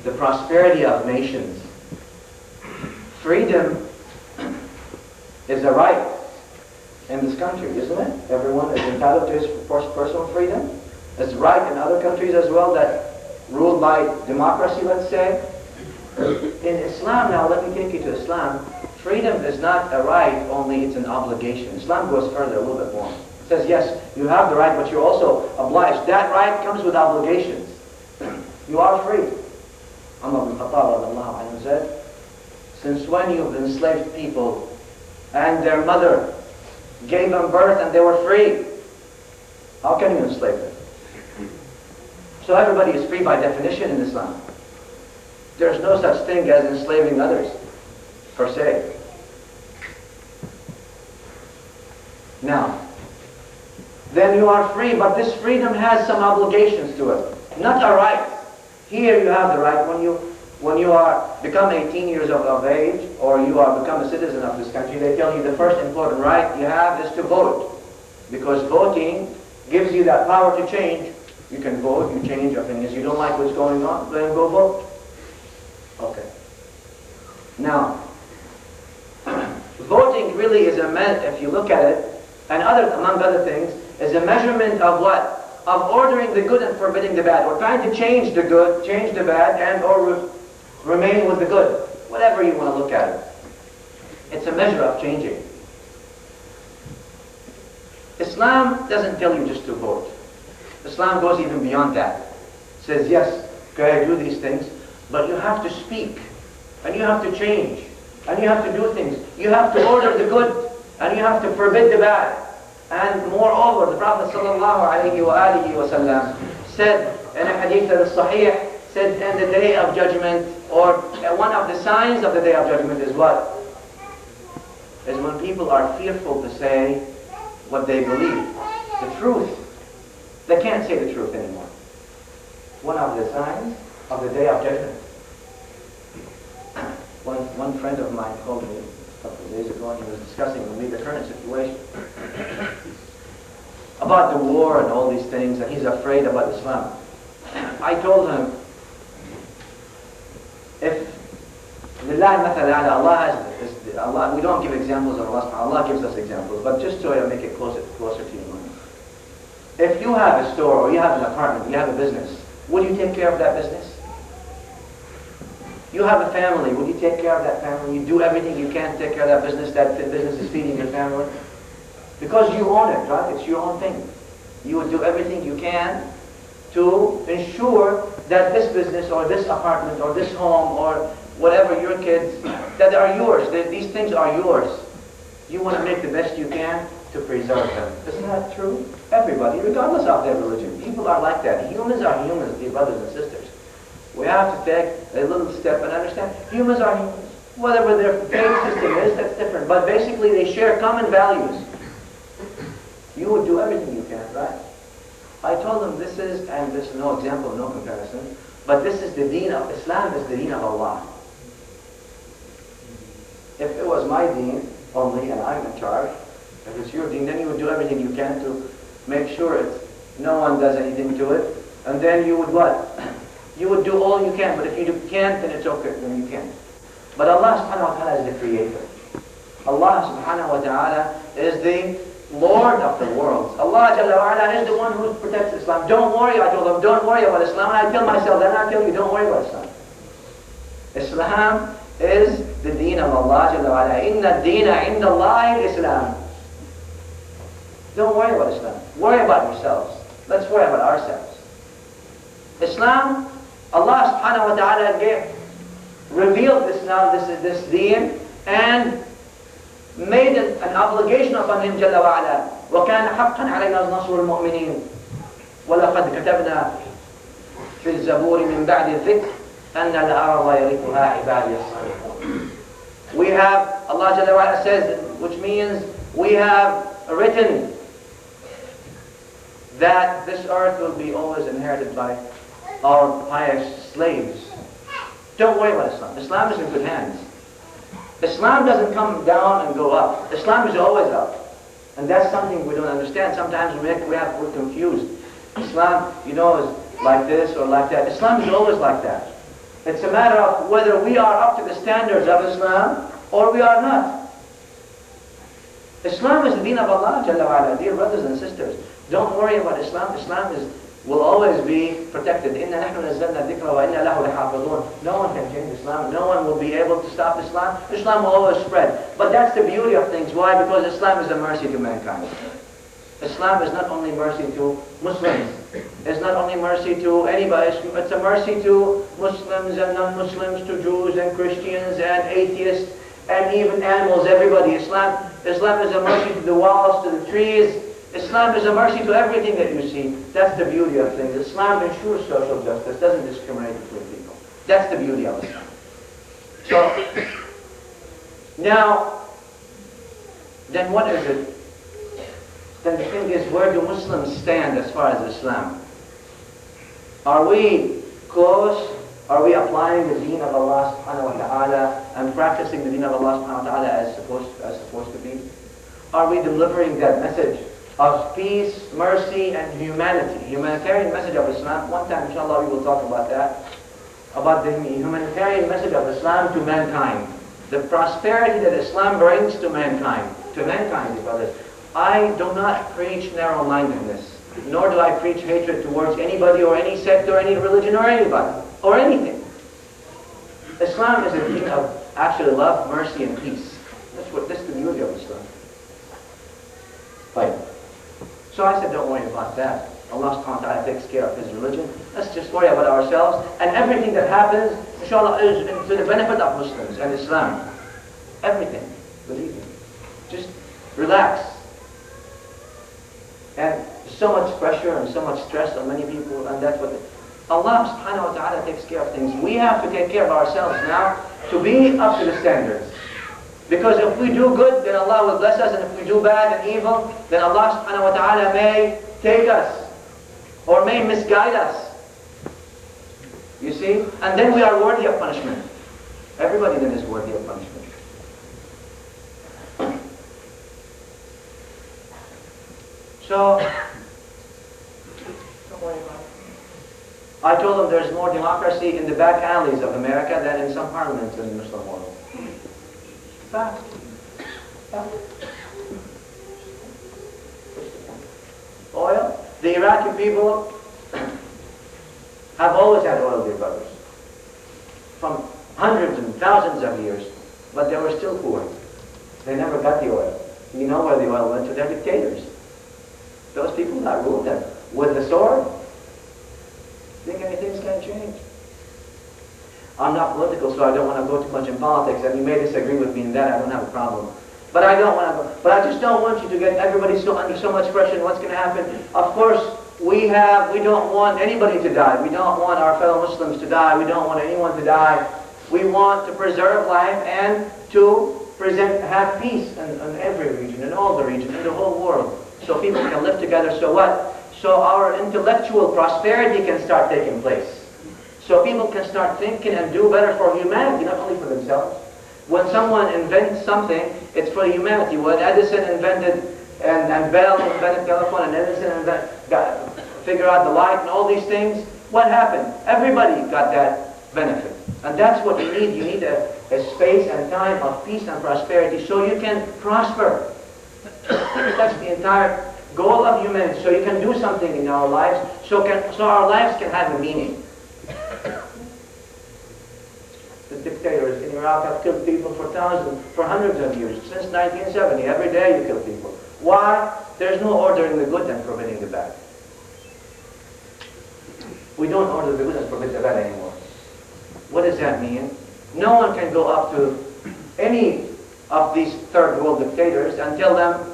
the prosperity of nations. Freedom is a right in this country, isn't it? Everyone is entitled to his personal freedom. It's right in other countries as well that ruled by democracy, let's say. In Islam, now let me take you to Islam. Freedom is not a right only, it's an obligation. Islam goes further a little bit more. It says, yes, you have the right, but you're also obliged. That right comes with obligations. You are free. Umar ibn Khattab said, since when you've enslaved people and their mother gave them birth and they were free, how can you enslave them? So everybody is free by definition in Islam. There's no such thing as enslaving others, per se. Now, then you are free, but this freedom has some obligations to it. Not a right. Here you have the right when you are become 18 years of age, or you are become a citizen of this country, they tell you the first important right you have is to vote. Because voting gives you that power to change. You can vote, you change your opinions. You don't like what's going on, then go vote. Okay. Now, voting really is if you look at it, and among other things, is a measurement of what? Of ordering the good and forbidding the bad, or trying to change the good, change the bad, and or remain with the good. Whatever you want to look at it. It's a measure of changing. Islam doesn't tell you just to vote. Islam goes even beyond that. It says, yes, go ahead, do these things, but you have to speak, and you have to change, and you have to do things. You have to order the good, and you have to forbid the bad. And moreover, the Prophet ﷺ said in a hadith that is sahih, said in the day of judgment, or one of the signs of the day of judgment is what? Is when people are fearful to say what they believe. The truth. They can't say the truth anymore. One of the signs of the day of judgment. One friend of mine called me a couple of days ago and he was discussing with me the current situation about the war and all these things, and he's afraid about Islam. I told him, if Allah, we don't give examples of Allah, Allah gives us examples, but just to make it closer to your mind. If you have a store or you have an apartment, you have a business, would you take care of that business? You have a family, would you take care of that family? You do everything you can to take care of that business is feeding your family? Because you own it, right? It's your own thing. You would do everything you can to ensure that this business or this apartment or this home or whatever, your kids, that are yours. These things are yours. You want to make the best you can to preserve them. Isn't that true? Everybody, regardless of their religion. People are like that. Humans are humans, dear brothers and sisters. We have to take a little step and understand humans are humans. Whatever their faith system is, that's different. But basically they share common values. You would do everything you can, right? I told them this is, and there's no example, no comparison, but this is the deen of Islam, is the deen of Allah. If it was my deen only and I'm in charge, if it's your deen, then you would do everything you can to make sure no one does anything to it. And then you would what? You would do all you can, but if you can't, then it's okay, then you can't. But Allah subhanahu wa ta'ala is the creator. Allah subhanahu wa ta'ala is the Lord of the worlds. Allah Jalla wa ala is the one who protects Islam. Don't worry, I told them, don't worry about Islam. And I tell myself, then I tell you, don't worry about Islam. Islam is the deen of Allah Jalla wa ala. Inna ad-deena inda Allahi Islam. Don't worry about Islam. Worry about yourselves. Let's worry about ourselves. Islam, Allah subhanahu wa ta'ala revealed this deen and made it an obligation upon him Jalla wa ala. وَكَانَ حَقًّا عَلَيْنَا نَصْرُ الْمُؤْمِنِينَ وَلَقَدْ كَتَبْنَا فِي الزَّبُورِ مِنْ بَعْدِ الذِّكْرِ أَنَّ الْأَرْضَ يَرِثُهَا عِبَادِيَ الصَّالِحُونَ. We have, Allah Jalla wa ala says, which means we have written that this earth will be always inherited by our pious slaves. Don't worry about Islam. Islam is in good hands. Islam doesn't come down and go up. Islam is always up. And that's something we don't understand. Sometimes we're confused. Islam, is like this or like that. Islam is always like that. It's a matter of whether we are up to the standards of Islam or we are not. Islam is the deen of Allah, Jalla wa Ala. Dear brothers and sisters, don't worry about Islam. Islam will always be protected. إِنَّا نَحْنُ نَزَّلْنَا الذِّكْرَ وَإِنَّا لَهُ لَحَافِظُونَ. No one can change Islam. No one will be able to stop Islam. Islam will always spread. But that's the beauty of things. Why? Because Islam is a mercy to mankind. Islam is not only mercy to Muslims. It's not only mercy to anybody. It's a mercy to Muslims and non-Muslims, to Jews and Christians and atheists and even animals, everybody. Islam is a mercy to the walls, to the trees. Islam is a mercy to everything that you see. That's the beauty of things. Islam ensures social justice, doesn't discriminate between people. That's the beauty of Islam. So, now, then what is it? Then the thing is, where do Muslims stand as far as Islam? Are we close? Are we applying the deen of Allah subhanahu wa ta'ala and practicing the deen of Allah subhanahu wa ta'ala as supposed to be? Are we delivering that message of peace, mercy, and humanity? Humanitarian message of Islam. One time, inshallah, we will talk about that. About the humanitarian message of Islam to mankind. The prosperity that Islam brings to mankind. To mankind, brothers. I do not preach narrow-mindedness, nor do I preach hatred towards anybody or any sect or any religion or anybody, or anything. Islam is a deen of actually love, mercy, and peace. That's the beauty of Islam. Right. So I said, don't worry about that. Allah subhanahu wa ta'ala takes care of His religion. Let's just worry about ourselves. And everything that happens, inshallah, is to the benefit of Muslims and Islam. Everything. Believe me. Just relax. And so much pressure and so much stress on many people, and that's what Allah subhanahu wa ta'ala takes care of things. We have to take care of ourselves now to be up to the standards. Because if we do good, then Allah will bless us, and if we do bad and evil, then Allah subhanahu wa ta'ala may take us, or may misguide us. You see? And then we are worthy of punishment. Everybody then is worthy of punishment. So, don't worry about it. I told them there's more democracy in the back alleys of America than in some parliaments in the Muslim world. Fact. Oil. The Iraqi people have always had oil, dear brothers. From hundreds and thousands of years. But they were still poor. They never got the oil. You know where the oil went to? Their dictators. Those people that ruled them with the sword, think anything's going to change? I'm not political, so I don't want to go too much in politics, and you may disagree with me in that. I don't have a problem. But I just don't want you to get everybody under so much pressure. And what's going to happen? Of course, we don't want anybody to die. We don't want our fellow Muslims to die. We don't want anyone to die. We want to preserve life and to have peace in every region, in all the regions, in the whole world. So people can live together. So what? So our intellectual prosperity can start taking place. So people can start thinking and do better for humanity, not only for themselves. When someone invents something, it's for humanity. When Edison invented, and Bell invented telephone, and Edison figured out the light and all these things, what happened? Everybody got that benefit. And that's what you need. You need a space and time of peace and prosperity so you can prosper. That's the entire goal of humanity. So you can do something in our lives, so our lives can have a meaning. The dictators in Iraq have killed people for hundreds of years. Since 1970, every day you kill people. Why? There's no ordering the good and forbidding the bad. We don't order the good and forbid the bad anymore. What does that mean? No one can go up to any of these third world dictators and tell them,